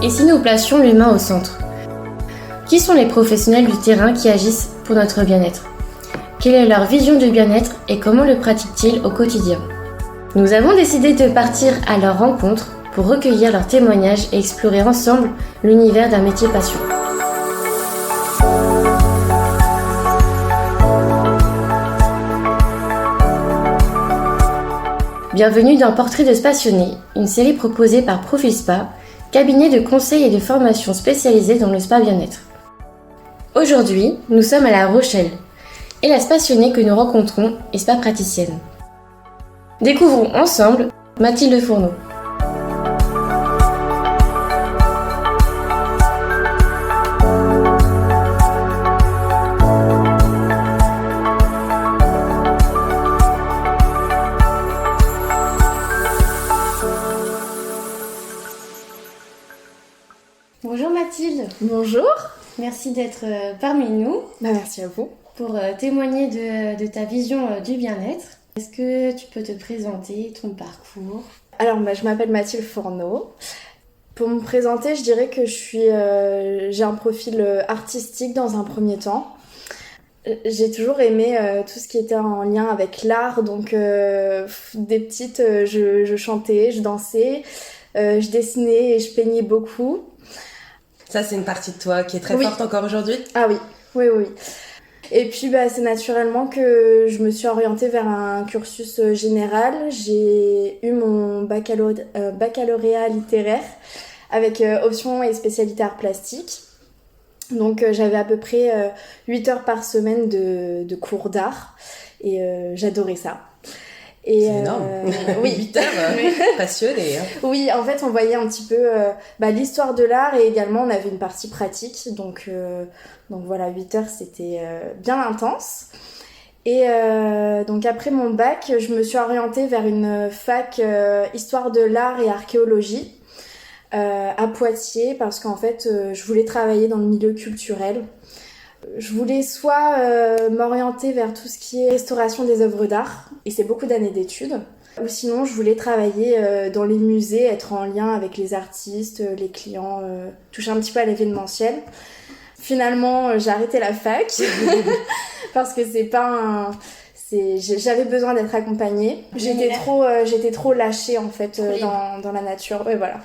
Et si nous placions l'humain au centre? Qui sont les professionnels du terrain qui agissent pour notre bien-être? Quelle est leur vision du bien-être et comment le pratiquent-ils au quotidien? Nous avons décidé de partir à leur rencontre pour recueillir leurs témoignages et explorer ensemble l'univers d'un métier passion. Bienvenue dans Portrait de Spassionnés, une série proposée par Profispa, cabinet de conseil et de formation spécialisé dans le spa bien-être. Aujourd'hui, nous sommes à La Rochelle, et la spassionnée que nous rencontrons est spa praticienne. Découvrons ensemble Mathilde Fourneau. Bonjour Mathilde. Bonjour. Merci d'être parmi nous. Merci à vous. Pour témoigner de ta vision du bien-être. Est-ce que tu peux te présenter, ton parcours? Alors, je m'appelle Mathilde Fourneau. Pour me présenter, je dirais que j'ai un profil artistique dans un premier temps. J'ai toujours aimé tout ce qui était en lien avec l'art. Donc, des petites, je chantais, je dansais, je dessinais et je peignais beaucoup. Ça, c'est une partie de toi qui est très forte encore aujourd'hui? Ah oui, oui. Et puis, c'est naturellement que je me suis orientée vers un cursus général. J'ai eu mon baccalauréat littéraire avec option et spécialité art plastique. Donc, j'avais à peu près 8 heures par semaine de cours d'art et j'adorais ça. Et c'est énorme. Oui. 8 heures, passionnée. Hein. Oui, en fait, on voyait un petit peu l'histoire de l'art et également on avait une partie pratique. Donc voilà, 8 heures, c'était bien intense. Et donc après mon bac, je me suis orientée vers une fac histoire de l'art et archéologie à Poitiers parce qu'en fait, je voulais travailler dans le milieu culturel. Je voulais soit m'orienter vers tout ce qui est restauration des œuvres d'art, et c'est beaucoup d'années d'études, ou sinon je voulais travailler dans les musées, être en lien avec les artistes, les clients, toucher un petit peu à l'événementiel. Finalement, j'ai arrêté la fac, parce que j'avais besoin d'être accompagnée. J'étais trop lâchée en fait dans la nature. Ouais, voilà.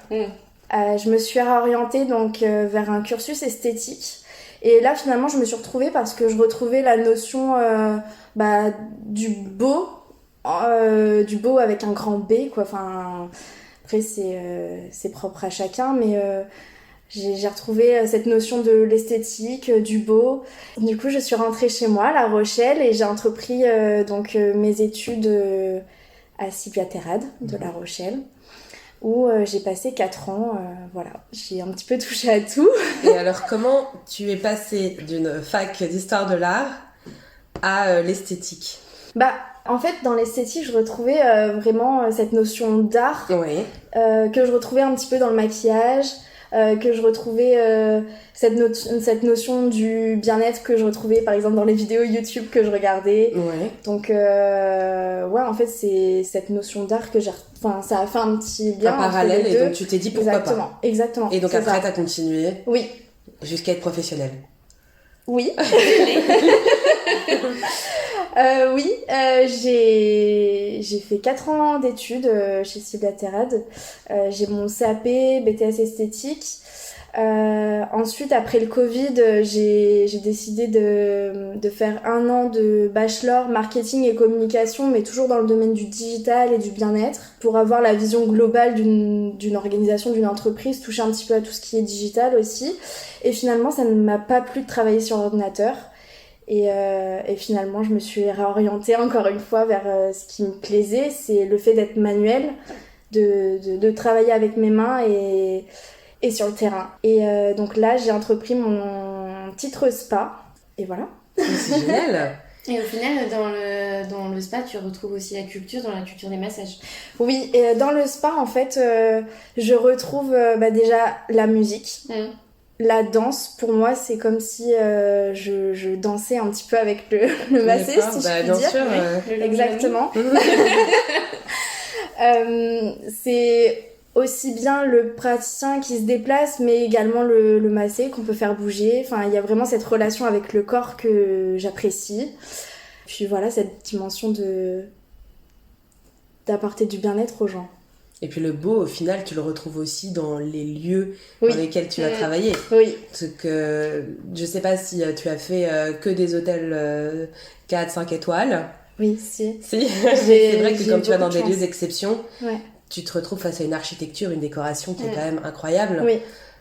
Je me suis réorientée donc vers un cursus esthétique. Et là, finalement, je me suis retrouvée parce que je retrouvais la notion du beau avec un grand B, quoi. Enfin, après, c'est propre à chacun, mais j'ai retrouvé cette notion de l'esthétique, du beau. Du coup, je suis rentrée chez moi, à La Rochelle, et j'ai entrepris mes études à Sylvia-Terrade de La Rochelle, où j'ai passé 4 ans, voilà. J'ai un petit peu touché à tout. Et alors, comment tu es passée d'une fac d'histoire de l'art à l'esthétique? En fait, dans l'esthétique, je retrouvais vraiment cette notion d'art que je retrouvais un petit peu dans le maquillage, que je retrouvais cette notion du bien-être que je retrouvais par exemple dans les vidéos YouTube que je regardais. Donc en fait c'est cette notion d'art que ça a fait un petit lien en parallèle et donc tu t'es dit pourquoi pas. Exactement. Et donc après t'as continué? Oui. Jusqu'à être professionnelle? Oui. J'ai fait 4 ans d'études chez Sylvia-Terrade. J'ai mon CAP, BTS esthétique. Ensuite, après le Covid, j'ai décidé de faire 1 an de bachelor marketing et communication, mais toujours dans le domaine du digital et du bien-être, pour avoir la vision globale d'une organisation, d'une entreprise, toucher un petit peu à tout ce qui est digital aussi. Et finalement, ça ne m'a pas plu de travailler sur l'ordinateur. Et finalement, je me suis réorientée encore une fois vers ce qui me plaisait, c'est le fait d'être manuel, de travailler avec mes mains et sur le terrain. Et donc là, j'ai entrepris mon titre spa, et voilà. C'est génial. Et au final, dans le spa, tu retrouves aussi la culture, dans la culture des massages. Oui, et dans le spa, en fait, je retrouve déjà la musique. La danse, pour moi, c'est comme si je dansais un petit peu avec le massé, si je puis dire. Sûr, exactement. aussi bien le praticien qui se déplace, mais également le massé qu'on peut faire bouger. Enfin, il y a vraiment cette relation avec le corps que j'apprécie. Puis voilà, cette dimension d'apporter du bien-être aux gens. Et puis le beau, au final, tu le retrouves aussi dans les lieux Oui. dans lesquels tu as travaillé. Oui. Parce que je sais pas si tu as fait que des hôtels 4, 5 étoiles. Oui, si. Si. C'est vrai que quand tu vas dans des lieux d'exception, ouais. tu te retrouves face à une architecture, une décoration qui est quand même incroyable. Oui.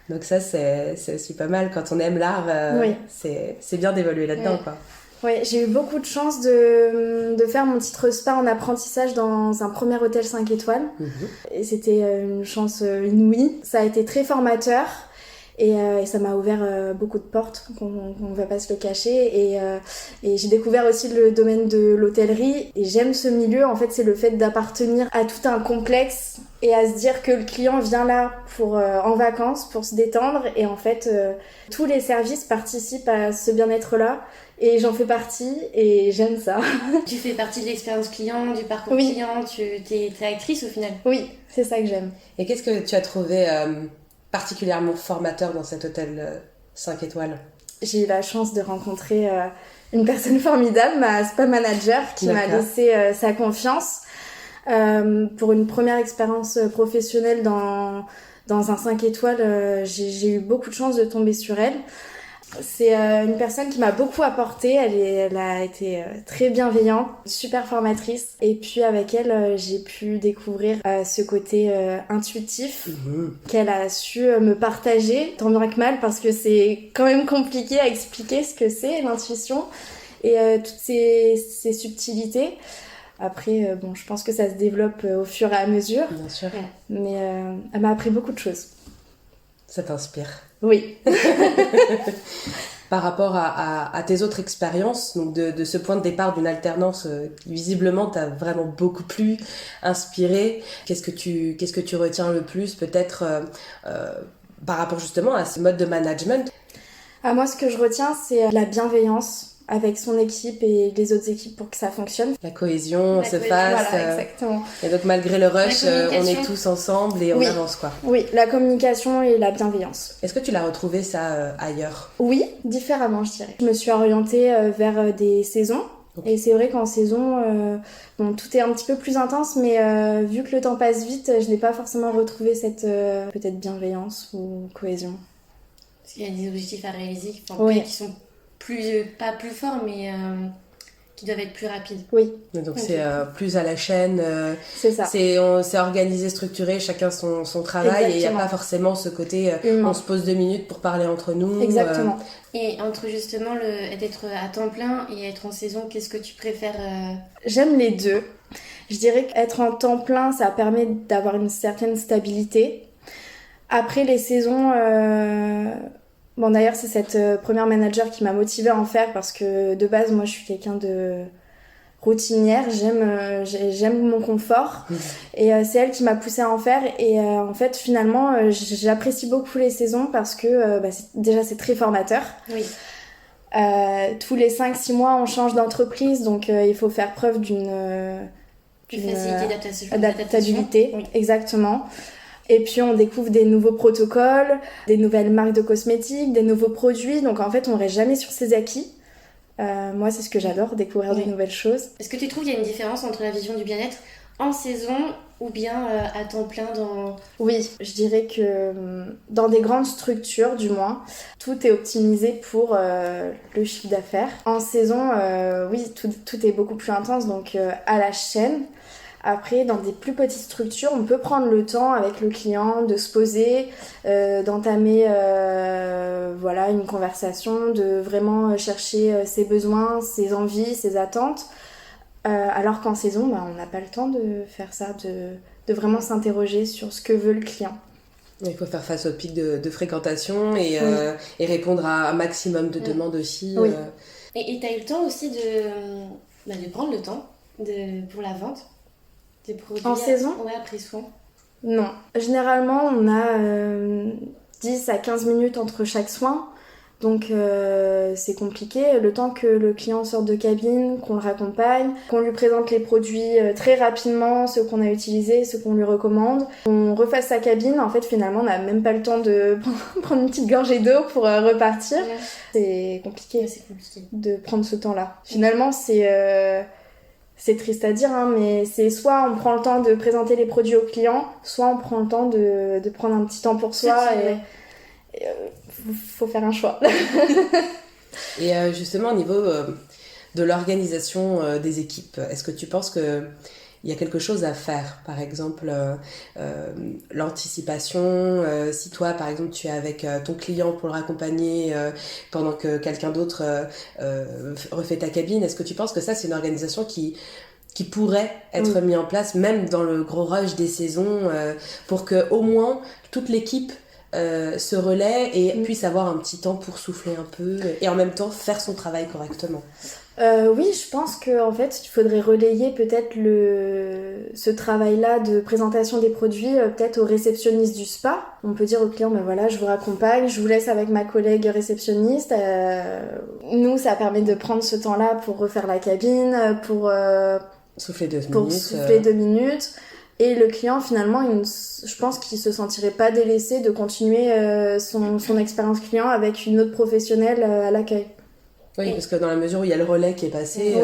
Donc ça, c'est aussi pas mal. Quand on aime l'art, c'est bien d'évoluer là-dedans, quoi. Oui, j'ai eu beaucoup de chance de faire mon titre spa en apprentissage dans un premier hôtel 5 étoiles. Et c'était une chance inouïe. Ça a été très formateur et ça m'a ouvert beaucoup de portes, on ne va pas se le cacher. Et j'ai découvert aussi le domaine de l'hôtellerie. Et j'aime ce milieu, en fait, c'est le fait d'appartenir à tout un complexe et à se dire que le client vient là en vacances pour se détendre. Et en fait, tous les services participent à ce bien-être-là. Et j'en fais partie et j'aime ça. Tu fais partie de l'expérience client, du parcours client, t'es actrice au final. Oui, c'est ça que j'aime. Et qu'est-ce que tu as trouvé particulièrement formateur dans cet hôtel 5 étoiles ? J'ai eu la chance de rencontrer une personne formidable, ma spa manager, qui m'a laissé sa confiance. Pour une première expérience professionnelle dans un 5 étoiles, j'ai eu beaucoup de chance de tomber sur elle. C'est une personne qui m'a beaucoup apporté, elle a été très bienveillante, super formatrice. Et puis avec elle, j'ai pu découvrir ce côté intuitif qu'elle a su me partager, tant bien que mal, parce que c'est quand même compliqué à expliquer ce que c'est l'intuition et toutes ces subtilités. Après, je pense que ça se développe au fur et à mesure. Bien sûr. Mais elle m'a appris beaucoup de choses. Ça t'inspire ? Oui. Par rapport à tes autres expériences, donc de ce point de départ d'une alternance, visiblement t'as vraiment beaucoup plu, inspiré. Qu'est-ce que tu retiens le plus peut-être par rapport justement à ce mode de management ? Moi, ce que je retiens, c'est la bienveillance avec son équipe et les autres équipes pour que ça fonctionne. La cohésion se fasse. Voilà, exactement. Et donc malgré le rush, on est tous ensemble et on avance, quoi. Oui, la communication et la bienveillance. Est-ce que tu l'as retrouvé ça ailleurs ? Oui, différemment, je dirais. Je me suis orientée vers des saisons. Okay. Et c'est vrai qu'en saison, tout est un petit peu plus intense, mais vu que le temps passe vite, je n'ai pas forcément retrouvé cette peut-être bienveillance ou cohésion. Parce qu'il y a des objectifs à réaliser qui sont pas plus forts, mais qui doivent être plus rapides. Oui. Donc c'est plus à la chaîne. C'est ça. C'est organisé, structuré, chacun son travail. Exactement. Et il n'y a pas forcément ce côté on se pose 2 minutes pour parler entre nous. Exactement. Et entre justement d'être à temps plein et être en saison, qu'est-ce que tu préfères J'aime les deux. Je dirais qu'être en temps plein, ça permet d'avoir une certaine stabilité. Après les saisons... d'ailleurs, c'est cette première manager qui m'a motivée à en faire parce que de base, moi, je suis quelqu'un de routinière. J'aime mon confort. Et c'est elle qui m'a poussée à en faire. Et en fait, finalement, j'apprécie beaucoup les saisons parce que c'est très formateur. Oui. Tous les 5-6 mois, on change d'entreprise. Donc, il faut faire preuve d'une facilité d'adaptabilité. Oui. Exactement. Et puis on découvre des nouveaux protocoles, des nouvelles marques de cosmétiques, des nouveaux produits. Donc en fait, on reste jamais sur ses acquis. Moi, c'est ce que j'adore, découvrir de nouvelles choses. Est-ce que tu trouves qu'il y a une différence entre la vision du bien-être en saison ou bien à temps plein dans... Oui, je dirais que dans des grandes structures, du moins, tout est optimisé pour le chiffre d'affaires. En saison, oui, tout est beaucoup plus intense, donc à la chaîne. Après, dans des plus petites structures, on peut prendre le temps avec le client de se poser, d'entamer une conversation, de vraiment chercher ses besoins, ses envies, ses attentes. Alors qu'en saison, on n'a pas le temps de faire ça, de vraiment s'interroger sur ce que veut le client. Il faut faire face au pic de fréquentation et répondre à un maximum de demandes aussi. Oui. Et tu as eu le temps aussi de prendre le temps pour la vente des produits en saison ? Ouais, après soin. Non. Généralement, on a 10 à 15 minutes entre chaque soin. Donc c'est compliqué. Le temps que le client sorte de cabine, qu'on le raccompagne, qu'on lui présente les produits très rapidement, ceux qu'on a utilisés, ceux qu'on lui recommande, qu'on refasse sa cabine, en fait finalement on n'a même pas le temps de prendre une petite gorgée d'eau pour repartir. Ouais. C'est compliqué de prendre ce temps-là. Finalement c'est triste à dire, hein, mais c'est soit on prend le temps de présenter les produits au client, soit on prend le temps de prendre un petit temps pour soi et faut faire un choix. Et justement au niveau de l'organisation des équipes, est-ce que tu penses que il y a quelque chose à faire, par exemple l'anticipation, si toi par exemple tu es avec ton client pour le raccompagner pendant que quelqu'un d'autre refait ta cabine, est-ce que tu penses que ça c'est une organisation qui pourrait être mis en place même dans le gros rush des saisons pour que au moins toute l'équipe se relaie et puisse avoir un petit temps pour souffler un peu et en même temps faire son travail correctement? Oui, je pense qu'en fait, il faudrait relayer peut-être ce travail-là de présentation des produits peut-être au réceptionniste du spa. On peut dire au client, ben voilà, je vous raccompagne, je vous laisse avec ma collègue réceptionniste. Nous, ça permet de prendre ce temps-là pour refaire la cabine, pour souffler 2 minutes. Et le client, finalement, je pense qu'il se sentirait pas délaissé de continuer son expérience client avec une autre professionnelle à l'accueil. Oui, parce que dans la mesure où il y a le relais qui est passé... Oui.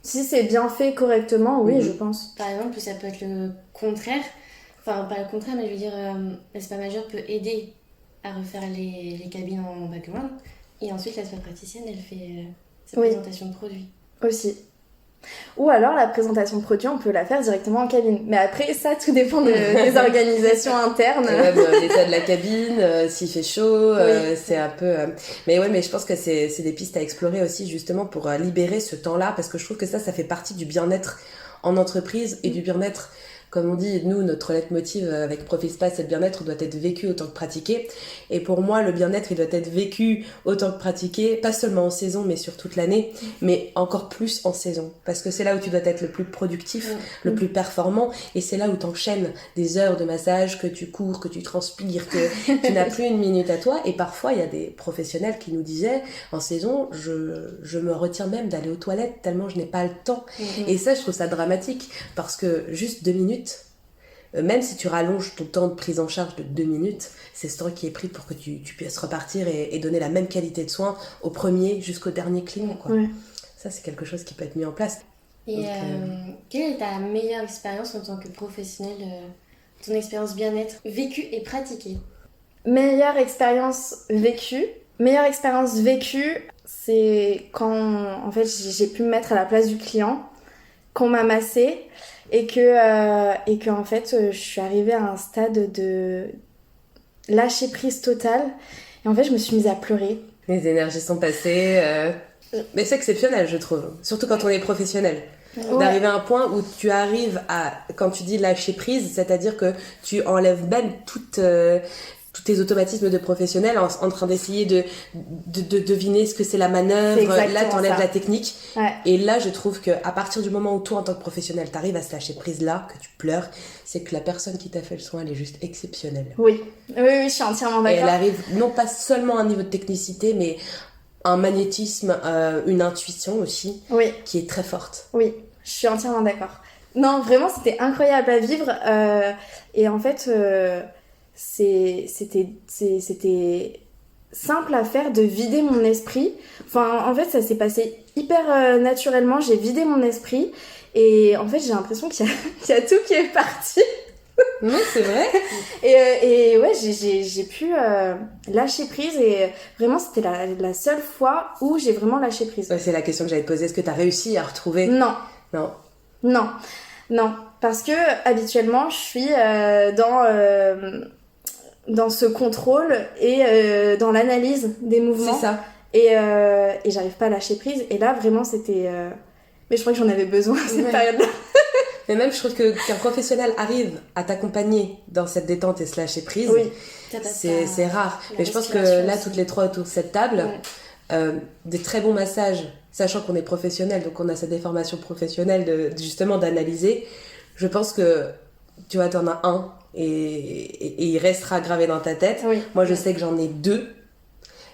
Si c'est bien fait correctement, oui, je pense. Par exemple, ça peut être le contraire. Enfin, pas le contraire, mais je veux dire, le spa manager peut aider à refaire les cabines en background. Et ensuite, la spa praticienne, elle fait sa présentation de produits. Aussi. Ou alors la présentation de produits, on peut la faire directement en cabine. Mais après, ça, tout dépend des organisations internes. Et même l'état de la cabine, s'il fait chaud, c'est un peu... Mais ouais, mais je pense que c'est des pistes à explorer aussi, justement, pour libérer ce temps-là, parce que je trouve que ça fait partie du bien-être en entreprise et du bien-être... Comme on dit, nous, notre leitmotiv avec Profispa, c'est le bien-être doit être vécu autant que pratiqué. Et pour moi, le bien-être, il doit être vécu autant que pratiqué, pas seulement en saison, mais sur toute l'année, mais encore plus en saison. Parce que c'est là où tu dois être le plus productif, le plus performant, et c'est là où t'enchaînes des heures de massage, que tu cours, que tu transpires, que tu n'as plus une minute à toi. Et parfois, il y a des professionnels qui nous disaient, en saison, je me retiens même d'aller aux toilettes tellement je n'ai pas le temps. Et ça, je trouve ça dramatique, parce que juste 2 minutes, même si tu rallonges ton temps de prise en charge de 2 minutes, c'est ce temps qui est pris pour que tu puisses repartir et donner la même qualité de soins au premier jusqu'au dernier client, quoi. Ça, c'est quelque chose qui peut être mis en place. Et quelle est ta meilleure expérience en tant que professionnel, ton expérience bien-être vécue et pratiquée? Meilleure expérience vécue, c'est quand en fait j'ai pu me mettre à la place du client, qu'on m'a massé et que en fait je suis arrivée à un stade de lâcher prise totale et en fait je me suis mise à pleurer. Les énergies sont passées, mais c'est exceptionnel, je trouve, surtout quand on est professionnel. D'arriver à un point où tu arrives à, quand tu dis lâcher prise, c'est-à-dire que tu enlèves même tous tes automatismes de professionnel en train d'essayer de deviner ce que c'est la manœuvre. Là, t'enlèves la technique. Et là, je trouve que à partir du moment où toi, en tant que professionnel, t'arrives à se lâcher prise là, que tu pleures, c'est que la personne qui t'a fait le soin, elle est juste exceptionnelle. Oui, je suis entièrement d'accord. Et elle arrive non pas seulement à un niveau de technicité, mais un magnétisme, une intuition aussi, qui est très forte. Oui, je suis entièrement d'accord. Non, vraiment, c'était incroyable à vivre. Et en fait... c'était simple à faire de vider mon esprit. Enfin, en fait, ça s'est passé hyper naturellement. J'ai vidé mon esprit et en fait, j'ai l'impression qu'il y a tout qui est parti. Non, c'est vrai. Et ouais, j'ai pu lâcher prise et vraiment, c'était la seule fois où j'ai vraiment lâché prise. Ouais, c'est la question que j'allais te poser. Est-ce que tu as réussi à retrouver... Non, parce que habituellement, je suis dans ce contrôle et dans l'analyse des mouvements. C'est ça. Et j'arrive pas à lâcher prise. Et là, vraiment, c'était... Mais je crois que j'en avais besoin à cette période-là. Mais même, je trouve qu'un professionnel arrive à t'accompagner dans cette détente et se lâcher prise, c'est rare. Mais je pense que là, toutes les trois autour de cette table, des très bons massages, sachant qu'on est professionnel, donc on a cette déformation professionnelle justement d'analyser, je pense que, tu vois, t'en as un et il restera gravé dans ta tête. Moi, je sais que j'en ai 2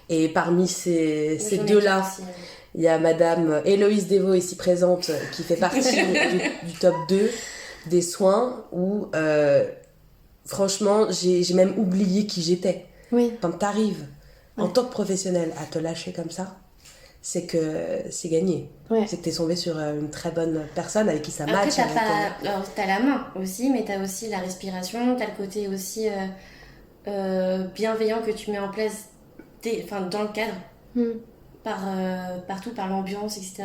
Et parmi ces J'en ai deux-là, déjà aussi. il y a Madame Héloïse Devaux, ici présente, qui fait partie du top 2 des soins où, franchement, j'ai même oublié qui j'étais. Oui. Quand t'arrives en tant que professionnel à te lâcher comme ça, c'est que c'est gagné. Ouais. C'est que t'es tombé sur une très bonne personne avec qui ça Après, match. alors, t'as la main aussi, mais t'as aussi la respiration, t'as le côté aussi bienveillant que tu mets en place dans le cadre, partout, par l'ambiance, etc.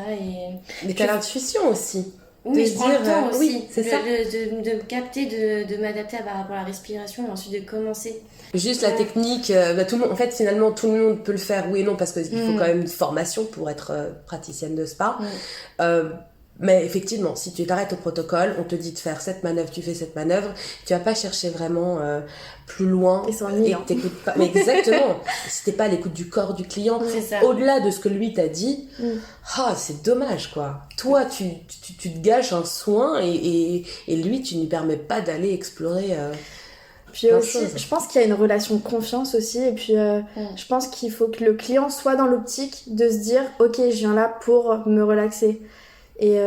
Mais t'as l'intuition aussi. Oui, je prends le temps aussi oui, c'est ça. de me capter, de m'adapter par rapport à la respiration et ensuite de commencer. Juste la technique, tout le monde, en fait, finalement, tout le monde peut le faire, oui et non, parce qu'il faut quand même une formation pour être praticienne de spa. Mais effectivement, si tu t'arrêtes au protocole, on te dit de faire cette manœuvre, tu fais cette manœuvre, tu vas pas chercher vraiment plus loin. Et t'écoutes pas. Mais exactement, si t'es pas à l'écoute du corps du client, au-delà de ce que lui t'a dit, c'est dommage, quoi. Toi, tu te gâches un soin et lui, tu ne lui permets pas d'aller explorer... Puis aussi, je pense qu'il y a une relation de confiance aussi, et puis je pense qu'il faut que le client soit dans l'optique de se dire « Ok, je viens là pour me relaxer ». Et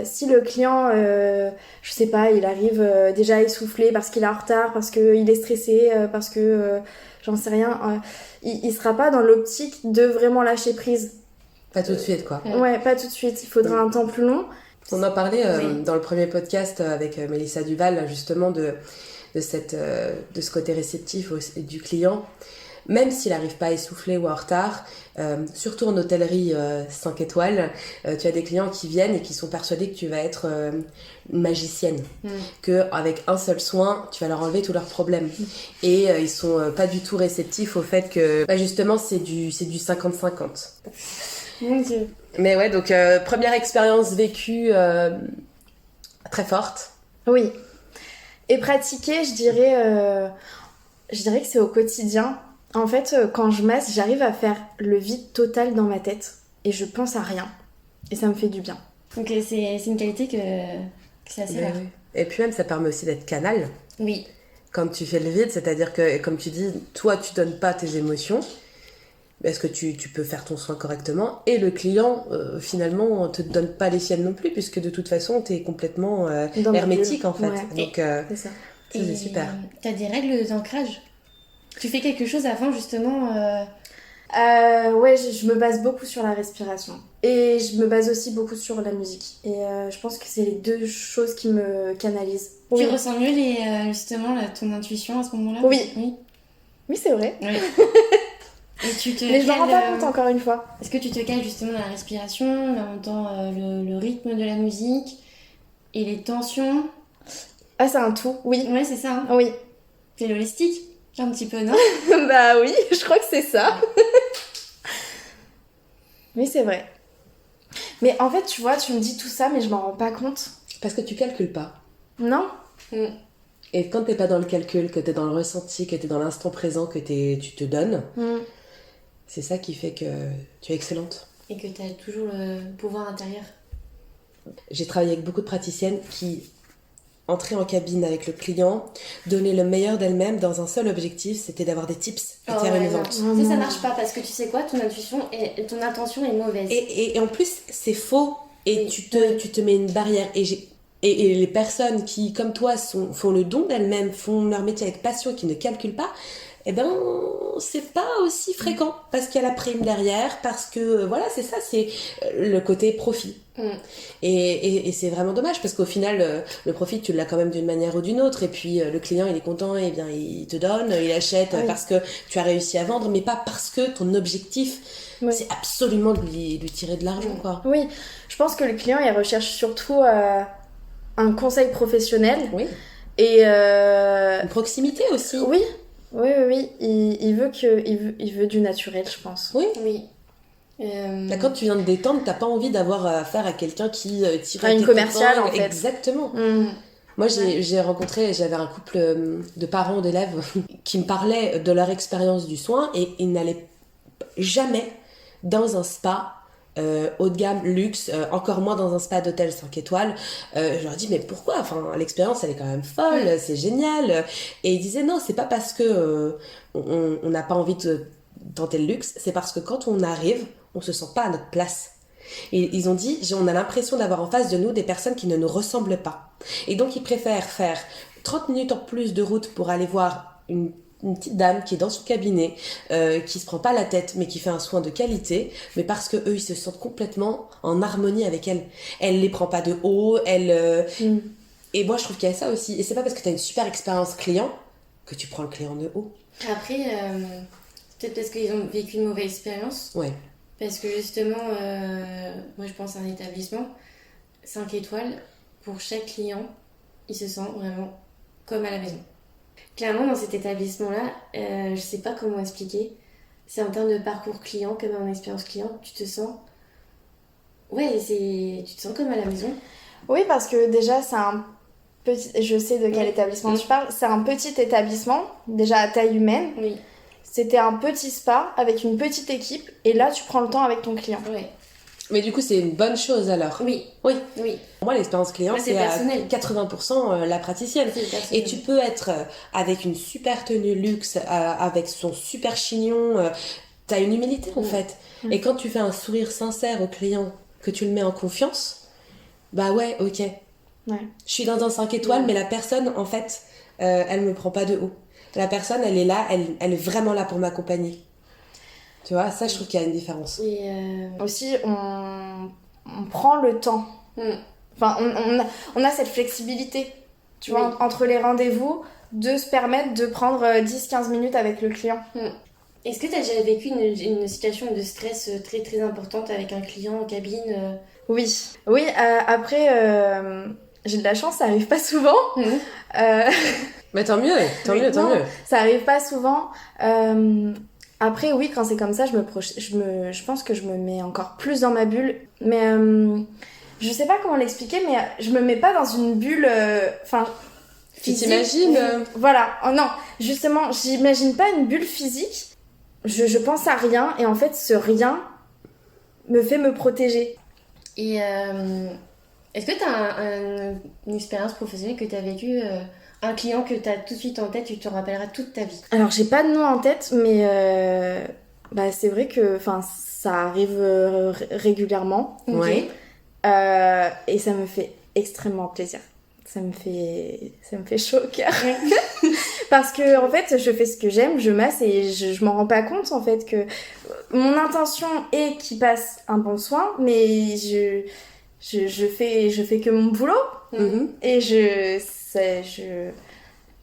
si le client, je sais pas, il arrive déjà essoufflé parce qu'il est en retard, parce qu'il est stressé, parce que j'en sais rien, il sera pas dans l'optique de vraiment lâcher prise. Pas tout de suite, quoi. Ouais, pas tout de suite, il faudra un temps plus long. On en parlait dans le premier podcast avec Mélissa Duval, justement, de ce côté réceptif du client. Même s'il n'arrive pas essoufflé ou en retard, surtout en hôtellerie 5 étoiles, tu as des clients qui viennent et qui sont persuadés que tu vas être une magicienne, qu'avec un seul soin, tu vas leur enlever tous leurs problèmes. Et ils sont pas du tout réceptifs au fait que, justement, c'est du 50-50. Mon Dieu. Mais ouais, donc première expérience vécue très forte. Oui. Et pratiquer, je dirais que c'est au quotidien. En fait, quand je masse, j'arrive à faire le vide total dans ma tête. Et je pense à rien. Et ça me fait du bien. Donc c'est une qualité que c'est assez rare. Oui. Et puis même, ça permet aussi d'être canal. Oui. Quand tu fais le vide, c'est-à-dire que, comme tu dis, toi, tu donnes pas tes émotions. Est-ce que tu peux faire ton soin correctement? Et le client, finalement, te donne pas les siennes non plus, puisque de toute façon, t'es complètement hermétique, en fait. Ouais. Donc, c'est ça. C'est super. T'as des règles d'ancrage? Tu fais quelque chose avant, justement Ouais, je me base beaucoup sur la respiration. Et je me base aussi beaucoup sur la musique. Et je pense que c'est les deux choses qui me canalisent. Tu ressens mieux justement ton intuition à ce moment-là? Oui. Oui, c'est vrai. Oui. Mais je m'en rends pas compte encore une fois. Est-ce que tu te cales justement dans la respiration, mais en même temps le rythme de la musique et les tensions? Ah, c'est un tout, oui. Ouais, c'est ça. Oui. C'est holistique, un petit peu, non? Bah oui, je crois que c'est ça. Oui, c'est vrai. Mais en fait, tu vois, tu me dis tout ça, mais je m'en rends pas compte. Parce que tu calcules pas. Non. Et quand t'es pas dans le calcul, que t'es dans le ressenti, que t'es dans l'instant présent, que tu te donnes, c'est ça qui fait que tu es excellente. Et que t'as toujours le pouvoir intérieur. J'ai travaillé avec beaucoup de praticiennes qui entraient en cabine avec le client, donnaient le meilleur d'elles-mêmes dans un seul objectif, c'était d'avoir des tips et de faire une vente. Ça marche pas parce que tu sais quoi, ton intention est mauvaise. Et en plus, c'est faux. Et tu te mets une barrière. Et les personnes qui, comme toi, font le don d'elles-mêmes, font leur métier avec passion, qui ne calculent pas, eh ben, c'est pas aussi fréquent. Parce qu'il y a la prime derrière, parce que, voilà, c'est ça, c'est le côté profit. Et c'est vraiment dommage, parce qu'au final, le profit, tu l'as quand même d'une manière ou d'une autre. Et puis, le client, il est content, et bien, il te donne, il achète parce que tu as réussi à vendre, mais pas parce que ton objectif... c'est absolument de lui tirer de l'argent, quoi. Oui, je pense que le client, il recherche surtout un conseil professionnel. Oui. Et une proximité aussi. Oui. Il veut du naturel, je pense. Oui. Là, quand tu viens de détendre, t'as pas envie d'avoir affaire à quelqu'un qui tire une commerciale, en fait. Exactement. Moi, j'avais un couple de parents d'élèves qui me parlaient de leur expérience du soin et ils n'allaient jamais dans un spa haut de gamme, luxe, encore moins dans un spa d'hôtel 5 étoiles. Je leur dis mais pourquoi? Enfin, l'expérience elle est quand même folle, c'est génial. Et ils disaient non, c'est pas parce que on n'a pas envie dentelle luxe, c'est parce que quand on arrive, on se sent pas à notre place. Et ils ont dit, on a l'impression d'avoir en face de nous des personnes qui ne nous ressemblent pas. Et donc ils préfèrent faire 30 minutes en plus de route pour aller voir une petite dame qui est dans son cabinet, qui se prend pas la tête, mais qui fait un soin de qualité, mais parce que eux, ils se sentent complètement en harmonie avec elle. Elle les prend pas de haut, Et moi, je trouve qu'il y a ça aussi. Et c'est pas parce que tu as une super expérience client que tu prends le client de haut. Après, peut-être parce qu'ils ont vécu une mauvaise expérience. Ouais. Parce que justement, moi je pense à un établissement 5 étoiles, pour chaque client, il se sent vraiment comme à la maison. Clairement, dans cet établissement-là, je sais pas comment expliquer, c'est en termes de parcours client, comme en expérience client, tu te sens... Ouais, tu te sens comme à la maison. Oui, parce que déjà, c'est un petit... Je sais de quel établissement tu parles. C'est un petit établissement, déjà à taille humaine. Oui. C'était un petit spa avec une petite équipe et là tu prends le temps avec ton client. Oui. Mais du coup c'est une bonne chose alors. Oui. Oui. Oui. Pour moi l'expérience client c'est à 80% la praticienne. Et tu peux être avec une super tenue luxe, avec son super chignon, t'as une humilité en fait. Et quand tu fais un sourire sincère au client, que tu le mets en confiance, bah ouais, ok. Ouais. Je suis dans un 5 étoiles mais la personne en fait, elle me prend pas de haut. La personne, elle est là, elle est vraiment là pour m'accompagner. Tu vois, ça, je trouve qu'il y a une différence. Et aussi, on prend le temps. Enfin, on a cette flexibilité, tu vois, entre les rendez-vous, de se permettre de prendre 10-15 minutes avec le client. Est-ce que tu as déjà vécu une situation de stress très très importante avec un client en cabine Oui. Oui, après, j'ai de la chance, ça arrive pas souvent. Mais tant mieux. Ça arrive pas souvent. Après, oui, quand c'est comme ça, je pense que je me mets encore plus dans ma bulle. Mais je sais pas comment l'expliquer, mais je me mets pas dans une bulle. Tu t'imagines Voilà. Oh, non, justement, j'imagine pas une bulle physique. Je pense à rien et en fait, ce rien me fait me protéger. Et est-ce que tu as une expérience professionnelle que tu as vécue un client que tu as tout de suite en tête, tu te rappelleras toute ta vie? Alors, j'ai pas de nom en tête, mais c'est vrai que ça arrive régulièrement. Ouais. Et ça me fait extrêmement plaisir. Ça me fait chaud au cœur. Parce que, en fait, je fais ce que j'aime, je masse et je m'en rends pas compte, en fait, que mon intention est qu'il passe un bon soin, mais je fais que mon boulot. Et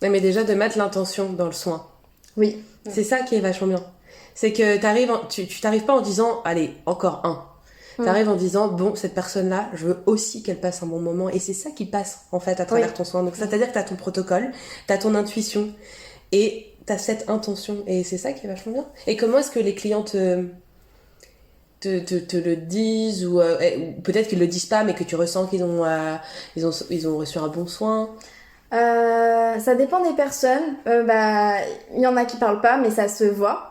Mais déjà de mettre l'intention dans le soin. Oui. C'est ça qui est vachement bien. C'est que tu t'arrives pas en disant allez, encore un. T'arrives en disant bon, cette personne-là, je veux aussi qu'elle passe un bon moment. Et c'est ça qui passe en fait à travers ton soin. Donc c'est-à-dire que t'as ton protocole, t'as ton intuition et t'as cette intention. Et c'est ça qui est vachement bien. Et comment est-ce que les clients te le disent ou peut-être qu'ils le disent pas mais que tu ressens qu'ils ont reçu un bon soin? Ça dépend des personnes. Il y en a qui parlent pas, mais ça se voit.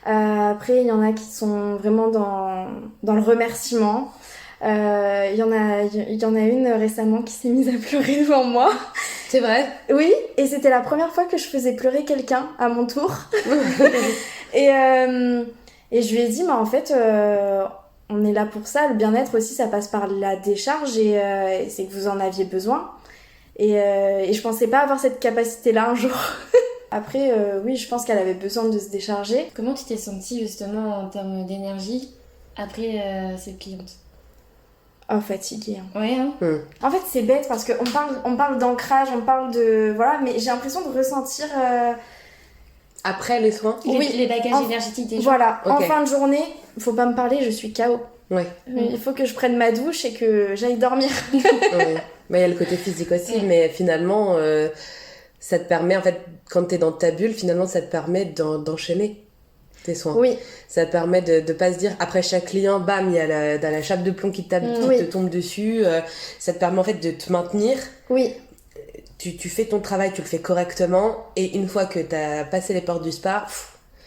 Après, il y en a qui sont vraiment dans le remerciement. Il y en a une récemment qui s'est mise à pleurer devant moi. C'est vrai? Oui, et c'était la première fois que je faisais pleurer quelqu'un à mon tour. Et je lui ai dit, mais en fait, on est là pour ça. Le bien-être aussi, ça passe par la décharge et c'est que vous en aviez besoin. Et je pensais pas avoir cette capacité-là un jour. Après, oui, je pense qu'elle avait besoin de se décharger. Comment tu t'es sentie justement en termes d'énergie après cette cliente? Oh, fatiguée. Ouais, hein. En fait, c'est bête parce qu'on parle d'ancrage, on parle de... Voilà, mais j'ai l'impression de ressentir... Après les soins? Les bagages énergétiques des gens. Voilà, en fin de journée, faut pas me parler, je suis KO. Ouais. Il faut que je prenne ma douche et que j'aille dormir. Ouais. Mais il y a le côté physique aussi, mais finalement... ça te permet, en fait, quand t'es dans ta bulle, finalement, ça te permet d'enchaîner tes soins. Oui. Ça te permet de pas se dire, après chaque client, bam, il y a la chape de plomb qui te tombe dessus. Ça te permet, en fait, de te maintenir. Oui. Tu fais ton travail, tu le fais correctement. Et une fois que t'as passé les portes du spa...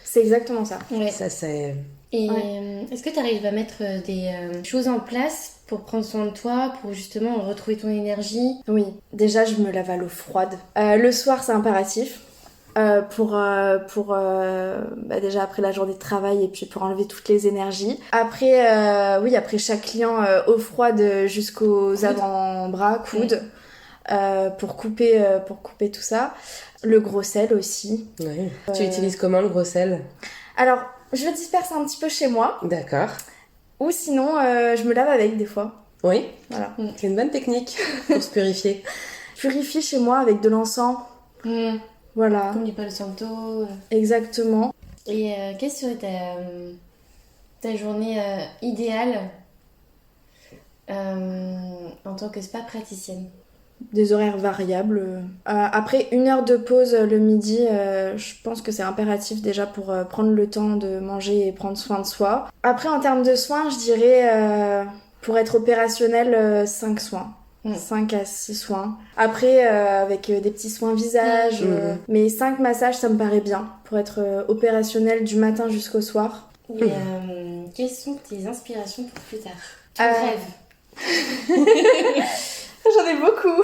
C'est exactement ça. Ouais. Ça, c'est... Et est-ce que tu arrives à mettre des choses en place pour prendre soin de toi, pour justement retrouver ton énergie? Oui, déjà je me lave à l'eau froide. Le soir c'est impératif. déjà après la journée de travail et puis pour enlever toutes les énergies. Après après chaque client, eau froide jusqu'aux avant-bras, coudes, pour couper tout ça. Le gros sel aussi. Oui. Tu utilises comment le gros sel? Alors, je le disperse un petit peu chez moi. D'accord. Ou sinon, je me lave avec des fois. Oui, Voilà. c'est une bonne technique pour se purifier. Je purifie chez moi avec de l'encens. Voilà. Comme du Palo Santo. Exactement. Et quelle serait ta journée idéale en tant que spa praticienne? Des horaires variables. Après 1 heure de pause le midi, je pense que c'est impératif déjà pour prendre le temps de manger et prendre soin de soi. Après, en termes de soins, je dirais, pour être opérationnel, 5 soins. 5 à 6 soins. Après, avec des petits soins visage, mais 5 massages, ça me paraît bien pour être opérationnel du matin jusqu'au soir. Et quelles sont tes inspirations pour plus tard? Ton rêve? J'en ai beaucoup.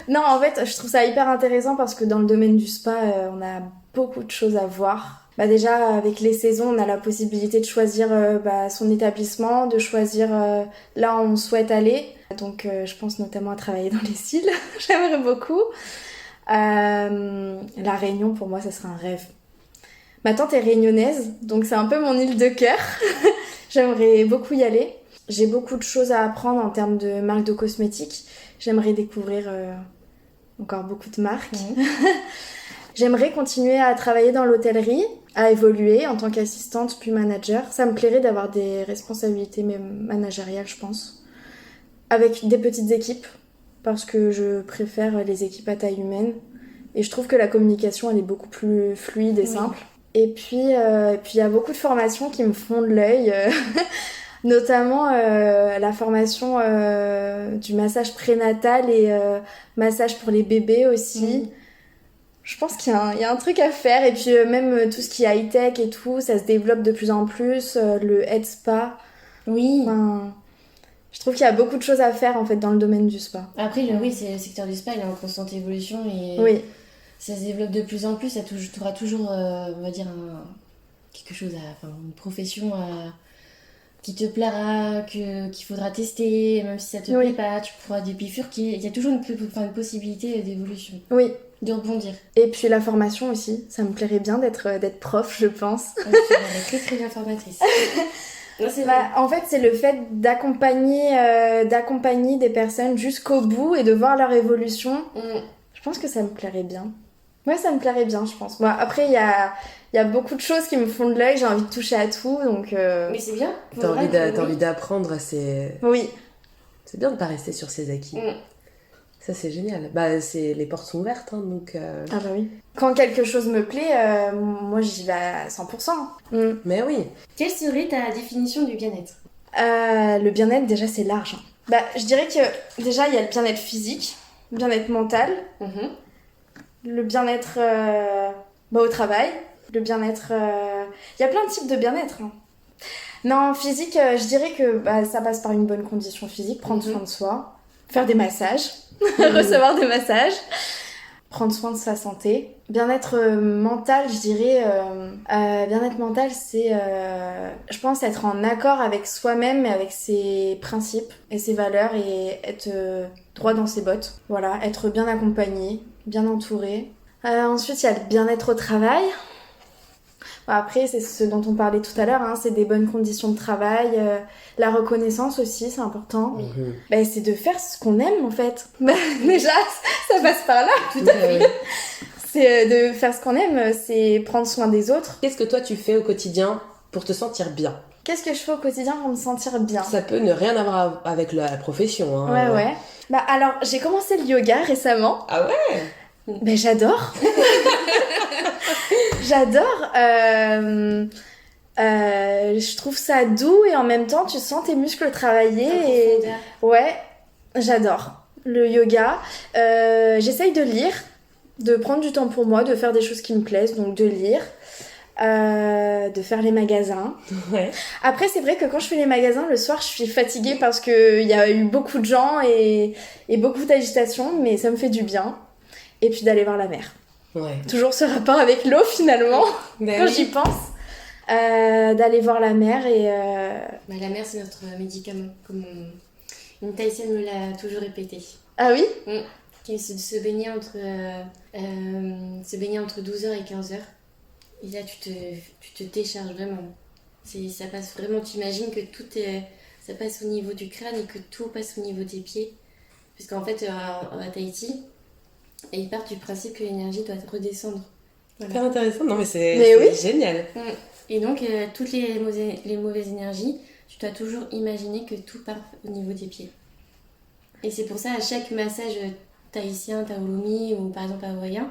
Non, en fait, je trouve ça hyper intéressant parce que dans le domaine du spa, on a beaucoup de choses à voir. Déjà, avec les saisons, on a la possibilité de choisir son établissement, de choisir là où on souhaite aller. Donc, je pense notamment à travailler dans les cils. J'aimerais beaucoup. La Réunion, pour moi, ça serait un rêve. Ma tante est réunionnaise, donc c'est un peu mon île de cœur. J'aimerais beaucoup y aller. J'ai beaucoup de choses à apprendre en termes de marques de cosmétiques. J'aimerais découvrir encore beaucoup de marques. J'aimerais continuer à travailler dans l'hôtellerie, à évoluer en tant qu'assistante puis manager. Ça me plairait d'avoir des responsabilités managériales, je pense. Avec des petites équipes, parce que je préfère les équipes à taille humaine. Et je trouve que la communication, elle est beaucoup plus fluide et simple. Et puis, il y a beaucoup de formations qui me font de l'œil. Notamment la formation du massage prénatal et massage pour les bébés aussi. Je pense qu'il y a un truc à faire. Et puis même tout ce qui est high-tech et tout, ça se développe de plus en plus. Le head spa. Oui. Je trouve qu'il y a beaucoup de choses à faire en fait dans le domaine du spa. Après, le secteur du spa, il est en constante évolution et ça se développe de plus en plus. Ça aura toujours, on va dire, quelque chose une profession qui te plaira, qu'il faudra tester, même si ça te plaît pas, tu pourras bifurquer. Il y a toujours une possibilité d'évolution. Oui. De rebondir. Et puis la formation aussi, ça me plairait bien d'être prof, je pense. Tu es très très bien formatrice. Non, en fait, c'est le fait d'accompagner des personnes jusqu'au bout et de voir leur évolution. Je pense que ça me plairait bien. Ouais, ça me plairait bien, je pense. Bon, après, il y a beaucoup de choses qui me font de l'œil, j'ai envie de toucher à tout, donc... Mais c'est bien. T'as envie d'apprendre, c'est... Oui. C'est bien de pas rester sur ses acquis. Ça, c'est génial. Les portes sont ouvertes, hein, donc... Ah bah oui. Quand quelque chose me plaît, moi, j'y vais à 100%. Mais oui. Quelle serait ta définition du bien-être? Le bien-être, déjà, c'est large. Je dirais que, déjà, il y a le bien-être physique, le bien-être mental, le bien-être au travail, le bien-être... Il y a plein de types de bien-être. Non, physique, je dirais que ça passe par une bonne condition physique, prendre soin de soi, faire des massages, recevoir des massages, prendre soin de sa santé. Bien-être mental, je dirais... bien-être mental, c'est, je pense, être en accord avec soi-même et avec ses principes et ses valeurs et être droit dans ses bottes. Voilà, être bien accompagné, bien entouré. Ensuite, il y a le bien-être au travail. Après, c'est ce dont on parlait tout à l'heure, c'est des bonnes conditions de travail, la reconnaissance aussi, c'est important. C'est de faire ce qu'on aime, en fait. Déjà, ça passe par là. Tout à fait. C'est de faire ce qu'on aime, c'est prendre soin des autres. Qu'est-ce que toi, tu fais au quotidien pour te sentir bien? Qu'est-ce que je fais au quotidien pour me sentir bien? Ça peut ne rien avoir avec la profession. Ouais. Alors, j'ai commencé le yoga récemment. Ah ouais? J'adore. J'adore. Je trouve ça doux et en même temps, tu sens tes muscles travailler. Ouais, j'adore le yoga. J'essaye de lire, de prendre du temps pour moi, de faire des choses qui me plaisent, donc de lire. De faire les magasins. Ouais. Après, c'est vrai que quand je fais les magasins, le soir, je suis fatiguée parce qu'il y a eu beaucoup de gens et beaucoup d'agitation, mais ça me fait du bien. Et puis d'aller voir la mer. Ouais. Toujours ce rapport avec l'eau finalement, Ben quand oui. j'y pense. D'aller voir la mer et... La mer, c'est notre médicament, comme une Thaïsienne me l'a toujours répété. Ah oui? Qui se baignait entre 12h et 15h. Et là, tu te décharges vraiment. Ça passe vraiment, tu imagines que ça passe au niveau du crâne et que tout passe au niveau des pieds. Parce qu'en fait, à Tahiti, ils partent du principe que l'énergie doit redescendre. Voilà. Super intéressant. Non, mais c'est oui. génial. Et donc, toutes les mauvaises énergies, tu dois toujours imaginer que tout part au niveau des pieds. Et c'est pour ça, à chaque massage tahitien, taolomi ou par exemple hawaïen,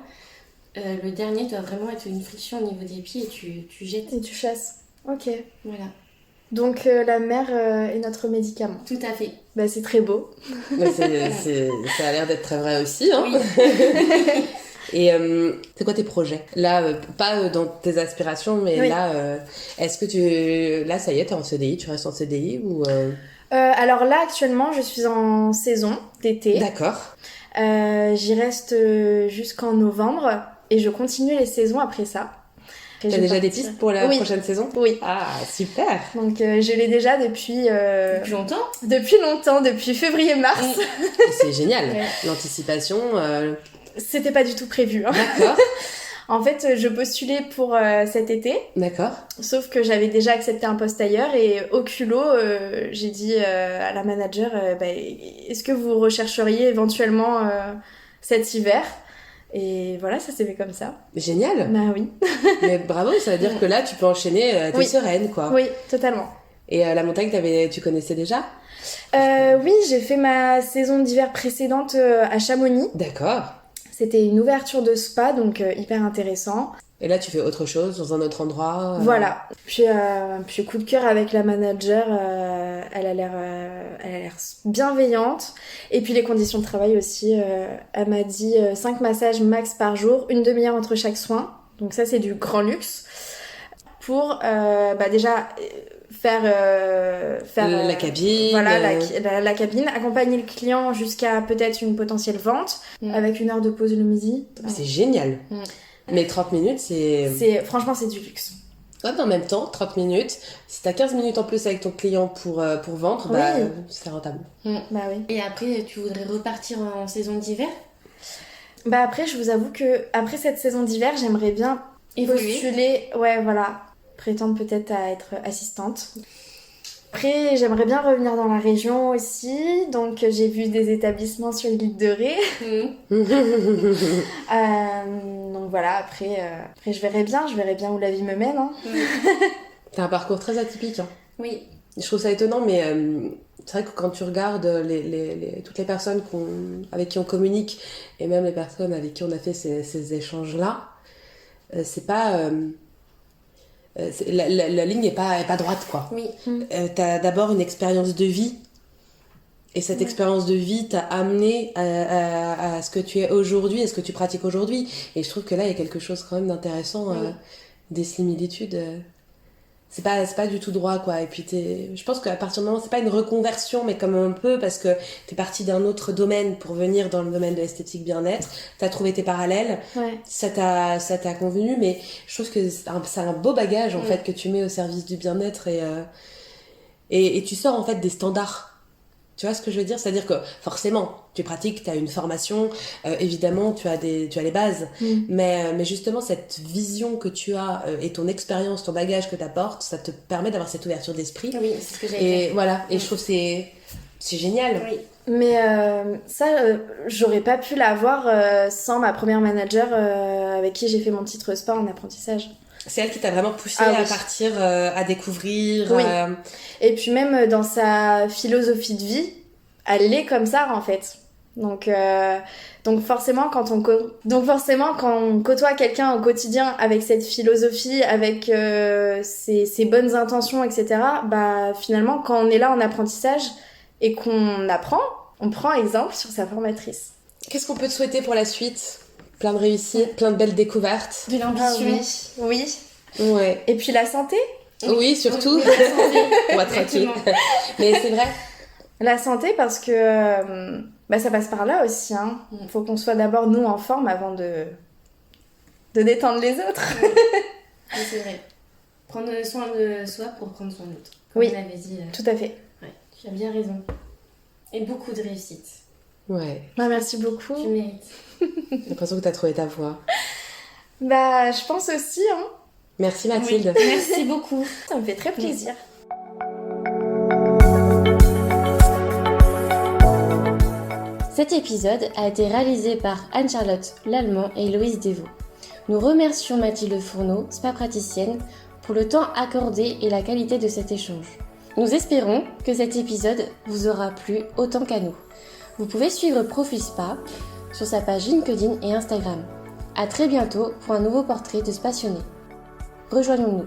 le dernier doit vraiment être une friction au niveau des pieds et tu jettes. Et tu chasses. Ok. Voilà. Donc la mer est notre médicament. Tout à fait. Bah, c'est très beau. Mais ça a l'air d'être très vrai aussi. Hein. Oui. Et c'est quoi tes projets? Là, pas dans tes aspirations, mais Oui. là, est-ce que là, ça y est, t'es en CDI, tu restes en CDI ou Alors là, actuellement, je suis en saison d'été. D'accord. J'y reste jusqu'en novembre et je continue les saisons après ça. Et T'as je vais déjà des partir. pistes pour la Oui. prochaine saison? Oui. Ah, super. Donc je l'ai déjà depuis Longtemps. depuis longtemps, depuis février-mars. C'est génial. Ouais. L'anticipation. C'était pas du tout prévu. Hein. D'accord. En fait, je postulais pour cet été, D'accord. sauf que j'avais déjà accepté un poste ailleurs et au culot, j'ai dit à la manager, est-ce que vous rechercheriez éventuellement cet hiver? Et voilà, ça s'est fait comme ça. Génial. Bah oui. Mais bravo, ça veut dire que là, tu peux enchaîner, t'es Oui. sereine, quoi. Oui, totalement. Et la montagne, tu connaissais déjà? Oui, j'ai fait ma saison d'hiver précédente à Chamonix. D'accord. C'était une ouverture de spa, donc hyper intéressant. Et là, tu fais autre chose dans un autre endroit Voilà. Puis coup de cœur avec la manager, elle a l'air bienveillante. Et puis les conditions de travail aussi. Elle m'a dit 5 massages max par jour, une demi-heure entre chaque soin. Donc ça, c'est du grand luxe. Pour déjà faire la cabine. Voilà, la cabine, accompagner le client jusqu'à peut-être une potentielle vente, avec 1 heure de pause le midi. C'est génial. Mais 30 minutes, Franchement, c'est du luxe. Ouais, mais en même temps, 30 minutes, si t'as 15 minutes en plus avec ton client pour vendre, Oui. c'est rentable. Bah oui. Et après, tu voudrais repartir en saison d'hiver? Bah après, je vous avoue que après cette saison d'hiver, j'aimerais bien Évoluer. postuler, prétendre peut-être à être assistante. Après, j'aimerais bien revenir dans la région aussi, donc j'ai vu des établissements sur l'île de Ré. Donc voilà, après je verrai bien où la vie me mène. Hein. T'as un parcours très atypique. Hein. Oui. Je trouve ça étonnant, mais c'est vrai que quand tu regardes toutes les personnes avec qui on communique, et même les personnes avec qui on a fait ces échanges-là, c'est pas... la ligne n'est pas droite, quoi. Oui. T'as d'abord une expérience de vie, et cette expérience de vie t'a amené à ce que tu es aujourd'hui, à ce que tu pratiques aujourd'hui. Et je trouve que là, il y a quelque chose quand même d'intéressant, des similitudes. C'est pas du tout droit, quoi. Et puis je pense qu'à partir du moment, c'est pas une reconversion, mais comme un peu, parce que t'es parti d'un autre domaine pour venir dans le domaine de l'esthétique bien-être, t'as trouvé tes parallèles, ça t'a convenu, mais je trouve que c'est un beau bagage, en fait, que tu mets au service du bien-être et tu sors, en fait, des standards. Tu vois ce que je veux dire? C'est-à-dire que forcément, tu pratiques, tu as une formation, évidemment, tu as les bases, mais justement, cette vision que tu as et ton expérience, ton bagage que tu apportes, ça te permet d'avoir cette ouverture d'esprit. Oui, c'est ce que j'avais Et fait. voilà, et je trouve que c'est génial. Oui. Mais j'aurais pas pu l'avoir sans ma première manager avec qui j'ai fait mon titre spa en apprentissage. C'est elle qui t'a vraiment poussé Ah à oui. partir, à découvrir. Oui. Et puis même dans sa philosophie de vie, elle est comme ça en fait. Donc forcément quand on côtoie quelqu'un au quotidien avec cette philosophie, avec ses bonnes intentions, etc. Bah finalement quand on est là en apprentissage et qu'on apprend, on prend exemple sur sa formatrice. Qu'est-ce qu'on peut te souhaiter pour la suite? Plein de réussites, plein de belles découvertes. De l'ambition. Oui. Ouais. Et puis la santé. Oui, surtout. Oui, la santé. On va tranquille. Exactement. Mais c'est vrai. La santé parce que ça passe par là aussi. Hein. Faut qu'on soit d'abord nous en forme avant de de détendre les autres. Oui, c'est vrai. Prendre soin de soi pour prendre soin de l'autre. Comme Oui, on avait dit. tout à fait. Ouais, tu as bien raison. Et beaucoup de réussite. Ouais. Bah, merci beaucoup. Tu mérites. J'ai l'impression que tu as trouvé ta voie. Bah, je pense aussi, hein. Merci Mathilde. Oui, merci beaucoup. Ça me fait très plaisir. Cet épisode a été réalisé par Anne-Charlotte Lallemand et Héloïse Devaux. Nous remercions Mathilde Fourneau, spa praticienne, pour le temps accordé et la qualité de cet échange. Nous espérons que cet épisode vous aura plu autant qu'à nous. Vous pouvez suivre Profil Spa sur sa page LinkedIn et Instagram. À très bientôt pour un nouveau portrait de Spassionné. Rejoignons-nous.